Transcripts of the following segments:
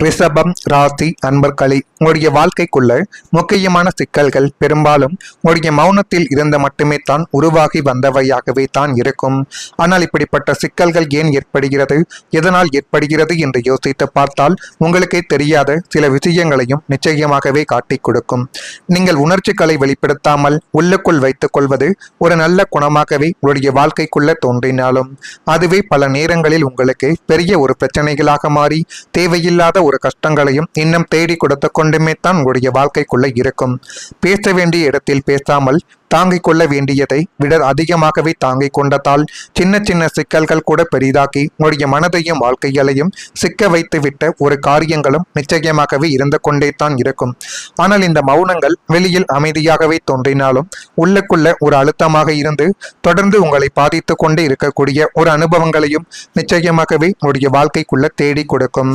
ரிஷபம் ராசி அன்பர்களே, உங்களுடைய வாழ்க்கைக்குள்ள முக்கியமான சிக்கல்கள் பெரும்பாலும் உங்களுடைய மௌனத்தில் இருந்த மட்டுமே தான் உருவாகி வந்தவையாகவே தான் இருக்கும். ஆனால் இப்படிப்பட்ட சிக்கல்கள் ஏன் ஏற்படுகிறது, எதனால் ஏற்படுகிறது என்று யோசித்து பார்த்தால் உங்களுக்கே தெரியாத சில விஷயங்களையும் நிச்சயமாகவே காட்டிக் கொடுக்கும். நீங்கள் உணர்ச்சிகளை வெளிப்படுத்தாமல் உள்ளுக்குள் வைத்துக் கொள்வது ஒரு நல்ல குணமாகவே உங்களுடைய வாழ்க்கைக்குள்ள தோன்றினாலும் அதுவே பல நேரங்களில் உங்களுக்கு பெரிய ஒரு பிரச்சனைகளாக மாறி தேவையில்லாத ஒரு கஷ்டங்களையும் இன்னும் தேடி கொடுத்து கொண்டுமே தான் உங்களுடைய வாழ்க்கைக்குள்ள இருக்கும். பேச வேண்டிய இடத்தில் பேசாமல் தாங்கிக் கொள்ள வேண்டியதை விட அதிகமாகவே தாங்கிக் கொண்டதால் சின்ன சின்ன சிக்கல்கள் கூட பெரிதாக்கி உங்களுடைய மனதையும் வாழ்க்கைகளையும் சிக்க வைத்து விட்ட ஒரு காரியங்களும் நிச்சயமாகவே இருந்து கொண்டே தான் இருக்கும். ஆனால் இந்த மௌனங்கள் வெளியில் அமைதியாகவே தோன்றினாலும் உள்ளுக்குள்ள ஒரு அழுத்தமாக இருந்து தொடர்ந்து உங்களை பாதித்து கொண்டே இருக்கக்கூடிய ஒரு அனுபவங்களையும் நிச்சயமாகவே உங்களுடைய வாழ்க்கைக்குள்ள தேடி கொடுக்கும்.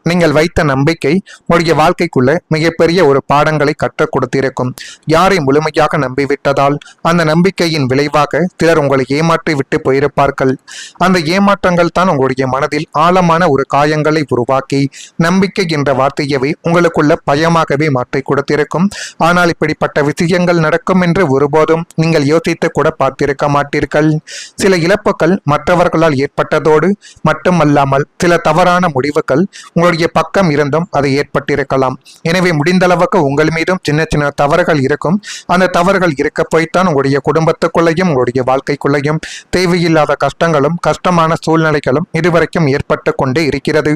நீங்கள் வைத்த நம்பிக்கை உங்களுடைய வாழ்க்கைக்குள்ள மிகப்பெரிய ஒரு பாடங்களை கற்றுக் கொடுத்திருக்கும். யாரை முழுமையாக நம்பிவிட்டதால் அந்த நம்பிக்கையின் விளைவாக சிலர் உங்களை ஏமாற்றி விட்டு போயிருப்பார்கள். அந்த ஏமாற்றங்கள் தான் உங்களுடைய மனதில் ஆழமான ஒரு காயங்களை உருவாக்கி நம்பிக்கை என்ற வார்த்தையவே உங்களுக்குள்ள பயமாகவே மாற்றி கொடுத்திருக்கும். ஆனால் இப்படிப்பட்ட விஷயங்கள் நடக்கும் என்று ஒருபோதும் நீங்கள் யோசித்து கூட பார்த்திருக்க மாட்டீர்கள். சில இழப்புகள் மற்றவர்களால் ஏற்பட்டதோடு மட்டுமல்லாமல் சில தவறான முடிவுகள் உங்களுடைய பக்கம் இருந்தும் அது ஏற்பட்டிருக்கலாம். எனவே முடிந்தளவுக்கு உங்கள் மீதும் சின்ன சின்ன தவறுகள் இருக்கும். அந்த தவறுகள் இருக்க போய்த்தான் உங்களுடைய குடும்பத்துக்குள்ளையும் உங்களுடைய வாழ்க்கைக்குள்ளையும் தேவையில்லாத கஷ்டங்களும் கஷ்டமான சூழ்நிலைகளும் இதுவரைக்கும் ஏற்பட்டு கொண்டே இருக்கிறது.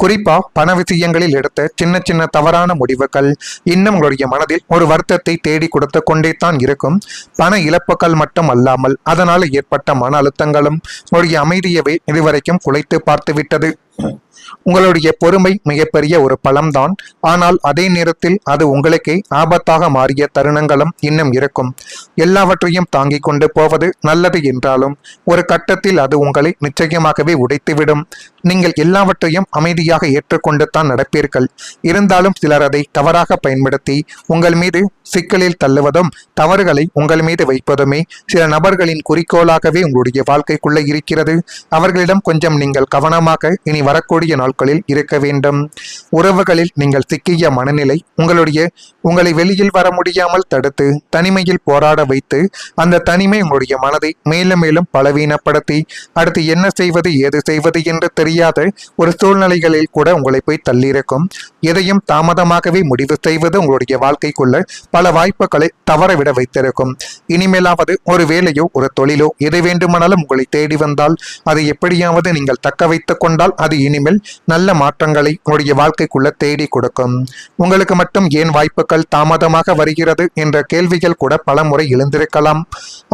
குறிப்பா பண விஷயங்களில் எடுத்த சின்ன சின்ன தவறான முடிவுகள் இன்னும் உங்களுடைய மனதில் ஒரு வருத்தத்தை தேடி கொடுத்து கொண்டே தான் இருக்கும். பண இழப்புகள் மட்டும் அல்லாமல் அதனால் ஏற்பட்ட மன அழுத்தங்களும் உங்களுடைய அமைதியவே இதுவரைக்கும் குலைத்து பார்த்து விட்டது. உங்களுடைய பொறுமை மிகப்பெரிய ஒரு பலம்தான். ஆனால் அதே நேரத்தில் அது உங்களுக்கே ஆபத்தாக மாறிய தருணங்களும் இன்னும் இருக்கும். எல்லாவற்றையும் தாங்கிக் கொண்டு போவது நல்லது என்றாலும் ஒரு கட்டத்தில் அது உங்களை நிச்சயமாகவே உடைத்துவிடும். நீங்கள் எல்லாவற்றையும் அமைதியாக ஏற்றுக்கொண்டு தான் நடப்பீர்கள். இருந்தாலும் சிலர் அதை தவறாக பயன்படுத்தி உங்கள் மீது சிக்கலில் தள்ளுவதும் தவறுகளை உங்கள் மீது வைப்பதுமே சில நபர்களின் குறிக்கோளாகவே உங்களுடைய வாழ்க்கைக்குள்ள இருக்கிறது. அவர்களிடம் கொஞ்சம் நீங்கள் கவனமாக இனி வரக்கூடிய நாட்களில் இருக்க வேண்டும். உறவுகளில் நீங்கள் சிக்கிய மனநிலை உங்களை வெளியில் வர முடியாமல் தடுத்து தனிமையில் போராட வைத்து அந்த தனிமை உங்களுடைய மனதை மேலும் மேலும் பலவீனப்படுத்தி அடுத்து என்ன செய்வது ஏது செய்வது என்று தெரியாத ஒரு சூழ்நிலைகளில் கூட உங்களை போய் தள்ளியிருக்கும். எதையும் தாமதமாகவே முடிவு செய்வது உங்களுடைய வாழ்க்கைக்குள்ள பல வாய்ப்புகளை தவறவிட வைத்திருக்கும். இனிமேலாவது ஒரு வேலையோ ஒரு தொழிலோ எது வேண்டுமானாலும் உங்களை தேடி வந்தால் அதை எப்படியாவது நீங்கள் தக்க வைத்துக் கொண்டால் அது இனிமேல் நல்ல மாற்றங்களை உங்களுடைய வாழ்க்கைக்குள்ள தேடி கொடுக்கும். உங்களுக்கு மட்டும் ஏன் வாய்ப்புகள் தாமதமாக வருகிறது என்ற கேள்விகள் கூட பல முறை எழுந்திருக்கலாம்.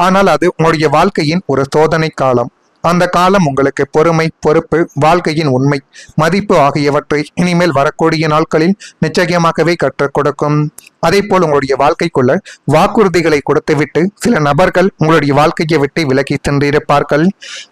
ஆனால் அது உங்களுடைய வாழ்க்கையின் ஒரு சோதனை காலம். அந்த காலம் உங்களுக்கு பொறுமை, பொறுப்பு, வாழ்க்கையின் உண்மை, மதிப்பு ஆகியவற்றை இனிமேல் வரக்கூடிய நாட்களில் நிச்சயமாகவே கற்றுக் கொடுக்கும். அதே போல் உங்களுடைய வாழ்க்கைக்குள்ள வாக்குறுதிகளை கொடுத்துவிட்டு சில நபர்கள் உங்களுடைய வாழ்க்கையை விட்டு விலகி சென்றிருப்பார்கள்.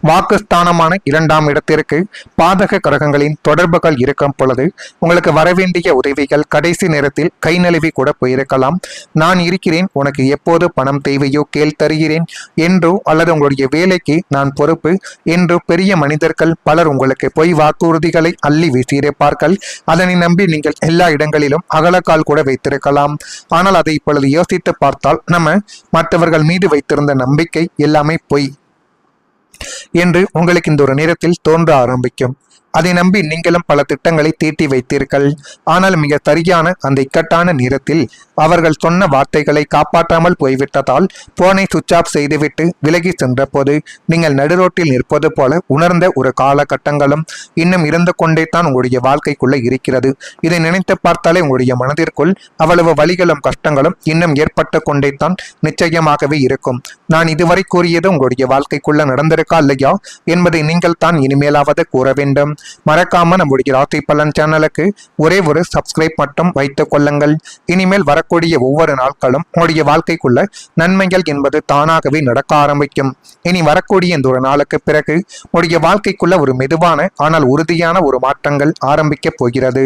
வாக்குஸ்தானமான 2ஆம் இடத்திற்கு பாதக கிரகங்களின் தொடர்புகள் இருக்கும் பொழுது உங்களுக்கு வரவேண்டிய உதவிகள் கடைசி நேரத்தில் கை நழுவி கூட போயிருக்கலாம். நான் இருக்கிறேன், உனக்கு எப்போது பணம் தேவையோ கேள் தருகிறேன் என்றோ அல்லது உங்களுடைய வேலைக்கு நான் பொறுப்பு என்று பெரிய மனிதர்கள் பலர் உங்களுக்கு பொய் வாக்குறுதிகளை அள்ளி வீசியிருப்பார்கள். அதனை நம்பி நீங்கள் எல்லா இடங்களிலும் அகலக்கால் கூட வைத்திருக்கலாம். ஆனால் அதை இப்பொழுது யோசித்து பார்த்தால் நம்ம மற்றவர்கள் மீது வைத்திருந்த நம்பிக்கை எல்லாமே பொய் என்று உங்களுக்கு இந்த ஒரு நேரத்தில் தோன்ற ஆரம்பிக்கும். அதை நம்பி நீங்களும் பல திட்டங்களை தீட்டி வைத்தீர்கள். ஆனால் மிக சரியான அந்த இக்கட்டான நேரத்தில் அவர்கள் சொன்ன வார்த்தைகளை காப்பாற்றாமல் போய்விட்டதால் போனை சுவிட்ச் ஆஃப் செய்துவிட்டு விலகி சென்ற போது நீங்கள் நடுரோட்டில் நிற்பது போல உணர்ந்த ஒரு காலகட்டங்களும் இன்னும் இருந்து கொண்டே தான் உங்களுடைய வாழ்க்கைக்குள்ள இருக்கிறது. இதை நினைத்து பார்த்தாலே உங்களுடைய மனதிற்குள் அவ்வளவு வலிகளும் கஷ்டங்களும் இன்னும் ஏற்பட்டு கொண்டே தான் நிச்சயமாகவே இருக்கும். நான் இதுவரை கூறியது உங்களுடைய வாழ்க்கைக்குள்ள நடந்திருக்கா இல்லையா என்பதை நீங்கள் தான் இனிமேலாவது கூற வேண்டும். மறக்காம நம்முடைய ராசி பலன் சேனலுக்கு ஒரே ஒரு சப்ஸ்கிரைப் மட்டும் வைத்துக் கொள்ளுங்கள். இனிமேல் வரக்கூடிய ஒவ்வொரு நாட்களும் உங்களுடைய வாழ்க்கைக்குள்ள நன்மைகள் என்பது தானாகவே நடக்க ஆரம்பிக்கும். இனி வரக்கூடிய இந்த ஒரு நாளுக்கு பிறகு உங்களுடைய வாழ்க்கைக்குள்ள ஒரு மெதுவான ஆனால் உறுதியான ஒரு மாற்றங்கள் ஆரம்பிக்க போகிறது.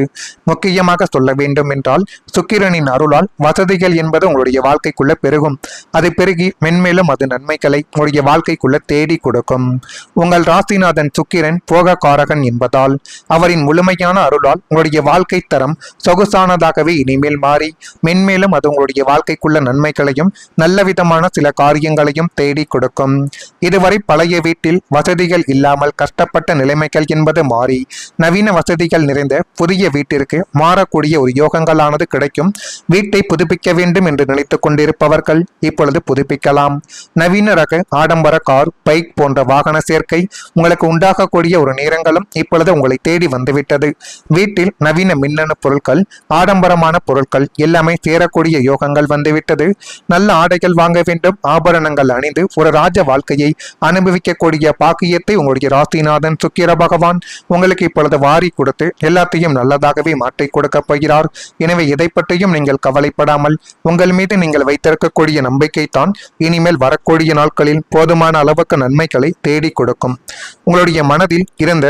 முக்கியமாக சொல்ல வேண்டும் என்றால் சுக்கிரனின் அருளால் வசதிகள் என்பது உங்களுடைய வாழ்க்கைக்குள்ள பெருகும். அது பெருகி மென்மேலும் அது நன்மைகளை உங்களுடைய வாழ்க்கைக்குள்ள தேடி கொடுக்கும். உங்கள் ராசிநாதன் சுக்கிரன் போகக்காரகன் என்பது இருப்பதால் அவரின் முழுமையான அருளால் உங்களுடைய வாழ்க்கை தரம் சொகுசானதாகவே இனிமேல் மாறி மென்மேலும் அது உங்களுடைய வாழ்க்கைக்குள்ள நன்மைகளையும் நல்ல விதமான சில காரியங்களையும் தேடி கொடுக்கும். இதுவரை பழைய வீட்டில் வசதிகள் இல்லாமல் கஷ்டப்பட்ட நிலைமைகள் என்பது மாறி நவீன வசதிகள் நிறைந்த புதிய வீட்டிற்கு மாறக்கூடிய ஒரு யோகங்களானது கிடைக்கும். வீட்டை புதுப்பிக்க வேண்டும் என்று நினைத்துக் கொண்டிருப்பவர்கள் இப்பொழுது புதுப்பிக்கலாம். நவீன ரக ஆடம்பர கார், பைக் போன்ற வாகன சேர்க்கை உங்களுக்கு உண்டாகக்கூடிய ஒரு நேரங்களும் இப்பொழுது உங்களை தேடி வந்துவிட்டது. வீட்டில் நவீன மின்னணு பொருட்கள், ஆடம்பரமான பொருட்கள் எல்லாமே சேரக்கூடிய யோகங்கள் வந்துவிட்டது. நல்ல ஆடைகள் வாங்க வேண்டும், ஆபரணங்கள் அணிந்து ஒரு ராஜ வாழ்க்கையை அனுபவிக்கக்கூடிய பாக்கியத்தை உங்களுடைய ராசிநாதன் சுக்கிர பகவான் உங்களுக்கு இப்பொழுது வாரி கொடுத்து எல்லாத்தையும் நல்லதாகவே மாற்றி கொடுக்க போகிறார். எனவே எதை பற்றியும் நீங்கள் கவலைப்படாமல் உங்கள் மீது நீங்கள் வைத்திருக்கக்கூடிய நம்பிக்கை தான் இனிமேல் வரக்கூடிய நாட்களில் போதுமான அளவுக்கு நன்மைகளை தேடி கொடுக்கும். உங்களுடைய மனதில் இருந்த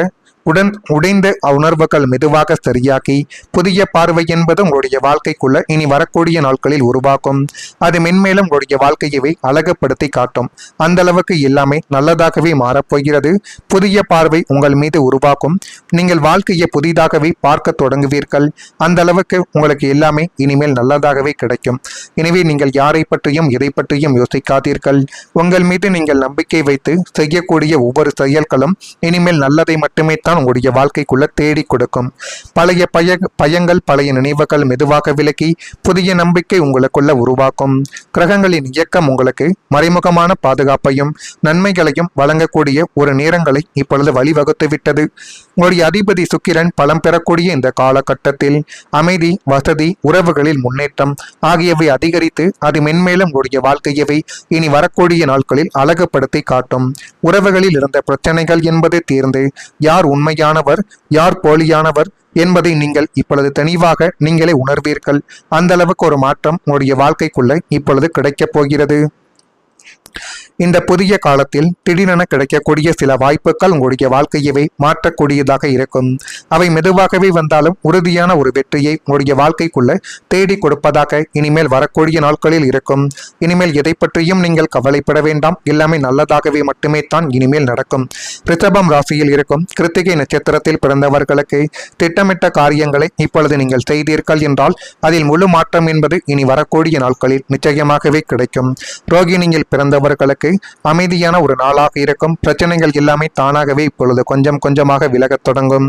உடைந்த உணர்வுகள் மெதுவாக சரியாக்கி புதிய பார்வை என்பது உங்களுடைய வாழ்க்கைக்குள்ள இனி வரக்கூடிய நாட்களில் உருவாக்கும். அது மென்மேலும் உங்களுடைய வாழ்க்கையவே அழகுபடுத்தி காட்டும். அந்த அளவுக்கு எல்லாமே நல்லதாகவே மாறப்போகிறது. புதிய பார்வை உங்கள் மீது உருவாக்கும். நீங்கள் வாழ்க்கையை புதிதாகவே பார்க்க தொடங்குவீர்கள். அந்த அளவுக்கு உங்களுக்கு எல்லாமே இனிமேல் நல்லதாகவே கிடைக்கும். எனவே நீங்கள் யாரை பற்றியும் எதை பற்றியும் யோசிக்காதீர்கள். உங்கள் மீது நீங்கள் நம்பிக்கை வைத்து செய்யக்கூடிய ஒவ்வொரு செயல்களும் இனிமேல் நல்லதை மட்டுமே தான் உங்களுடைய வாழ்க்கைக்குள்ள தேடி கொடுக்கும். பழைய பயங்கள், பழைய நினைவுகள் மெதுவாக விலகி புதிய நம்பிக்கை உங்களுக்குள்ள உருவாக்கும். கிரகங்களின் இயக்கம் உங்களுக்கு மறைமுகமான பாதுகாப்பையும் நன்மைகளையும் வழங்கக்கூடிய ஒரு நேரங்களை இப்பொழுது வழிவகுத்து விட்டது. உங்களுடைய அதிபதி சுக்கிரன் பலம் பெறக்கூடிய இந்த காலகட்டத்தில் அமைதி, வசதி, உறவுகளில் முன்னேற்றம் ஆகியவை அதிகரித்து அது மென்மேலும் உங்களுடைய வாழ்க்கையவை இனி வரக்கூடிய நாட்களில் அழகுபடுத்தி காட்டும். உறவுகளில் இருந்த பிரச்சனைகள் என்பது தீர்ந்து யார் உண்மையானவர், யார் போலியானவர் என்பதை நீங்கள் இப்பொழுது தெளிவாக நீங்களே உணர்வீர்கள். அந்த அளவுக்கு ஒரு மாற்றம் உங்களுடைய வாழ்க்கைக்குள்ள இப்பொழுது கிடைக்கப் போகிறது. இந்த புதிய காலத்தில் திடீரென கிடைக்கக்கூடிய சில வாய்ப்புகள் உங்களுடைய வாழ்க்கையவே மாற்றக்கூடியதாக இருக்கும். அவை மெதுவாகவே வந்தாலும் உறுதியான ஒரு வெற்றியை உங்களுடைய வாழ்க்கைக்குள்ள தேடி கொடுப்பதாக இனிமேல் வரக்கூடிய நாட்களில் இருக்கும். இனிமேல் எதை பற்றியும் நீங்கள் கவலைப்பட வேண்டாம். எல்லாமே நல்லதாகவே மட்டுமே தான் இனிமேல் நடக்கும். ரிஷபம் ராசியில் இருக்கும் கிருத்திகை நட்சத்திரத்தில் பிறந்தவர்களுக்கு திட்டமிட்ட காரியங்களை இப்பொழுது நீங்கள் செய்தீர்கள் என்றால் அதில் முழு மாற்றம் என்பது இனி வரக்கூடிய நாட்களில் நிச்சயமாகவே கிடைக்கும். ரோகிணியில் பிறந்தவர்களுக்கு அமைதியான ஒரு நாளாக இருக்கும். பிரச்சனைகள் எல்லாமே தானாகவே இப்பொழுது கொஞ்சம் கொஞ்சமாக விலகத் தொடங்கும்.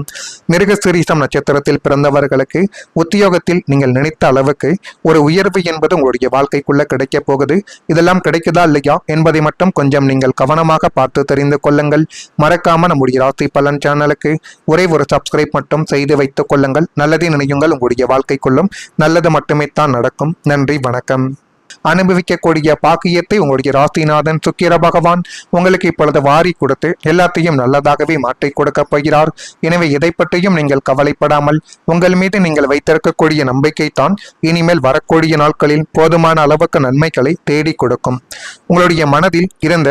மிருகசீரிஷம் நட்சத்திரத்தில் பிறந்தவர்களுக்கு உத்தியோகத்தில் நீங்கள் நினைத்த அளவுக்கு ஒரு உயர்வு என்பது உங்களுடைய வாழ்க்கைக்குள்ள கிடைக்க போகுது. இதெல்லாம் கிடைக்குதா இல்லையா என்பதை மட்டும் கொஞ்சம் நீங்கள் கவனமாக பார்த்து தெரிந்து கொள்ளுங்கள். மறக்காம நம்முடைய ராசி பலன் சேனலுக்கு ஒரே ஒரு சப்ஸ்கிரைப் மட்டும் செய்து வைத்துக் கொள்ளுங்கள். நல்லதே நினையுங்கள். உங்களுடைய வாழ்க்கைக்குள்ளும் நல்லது மட்டுமே தான் நடக்கும். நன்றி, வணக்கம். அனுபவிக்கக்கூடிய பாக்கியத்தை உங்களுடைய ராசிநாதன் சுக்கிர பகவான் உங்களுக்கு இப்பொழுது வாரி கொடுத்து எல்லாத்தையும் நல்லதாகவே மாற்றி கொடுக்க போகிறார். எனவே எதை பற்றியும் நீங்கள் கவலைப்படாமல் உங்கள் மீது நீங்கள் வைத்திருக்கக்கூடிய நம்பிக்கை தான் இனிமேல் வரக்கூடிய நாட்களில் போதுமான அளவுக்கு நன்மைகளை தேடி கொடுக்கும். உங்களுடைய மனதில் இருந்த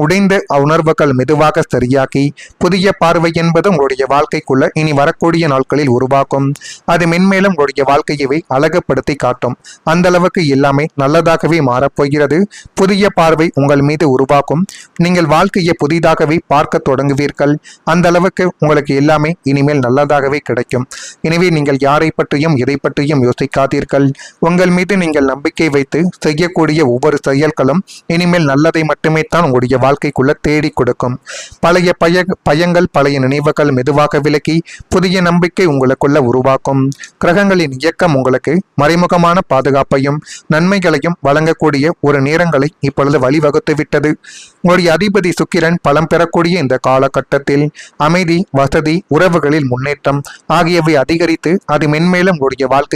உடைந்த உணர்வுகள் மெதுவாக சரியாக்கி புதிய பார்வை என்பது உங்களுடைய வாழ்க்கைக்குள்ள இனி வரக்கூடிய நாட்களில் உருவாக்கும். அது மென்மேலும் உங்களுடைய வாழ்க்கையவே அழகுபடுத்தி காட்டும். அந்த அளவுக்கு எல்லாமே நல்லதாகவே மாறப்போகிறது. புதிய பார்வை உங்கள் மீது உருவாக்கும். நீங்கள் வாழ்க்கையை புதிதாகவே பார்க்க தொடங்குவீர்கள். அந்த அளவுக்கு உங்களுக்கு எல்லாமே இனிமேல் நல்லதாகவே கிடைக்கும். எனவே நீங்கள் யாரை பற்றியும் எதை பற்றியும் யோசிக்காதீர்கள். உங்கள் மீது நீங்கள் நம்பிக்கை வைத்து செய்யக்கூடிய ஒவ்வொரு செயல்களும் இனிமேல் நல்லதை மட்டுமே தான் உங்களுடைய வாழ்க்கைக்குள்ள தேடி கொடுக்கும். பழைய பயங்கள், பழைய நினைவுகள் மெதுவாக விலகி புதிய நம்பிக்கை உங்களுக்குள்ள உருவாக்கும். கிரகங்களின் இயக்கம் உங்களுக்கு மறைமுகமான பாதுகாப்பையும் நன்மைகளையும் வழங்கக்கூடிய ஒரு நேரங்களை இப்பொழுது வழிவகுத்து விட்டது. உங்களுடைய அதிபதி சுக்கிரன் பலம் பெறக்கூடிய இந்த காலகட்டத்தில் அமைதி, வசதி, உறவுகளில் முன்னேற்றம் ஆகியவை அதிகரித்து அது மென்மேலும் உங்களுடைய வாழ்க்கை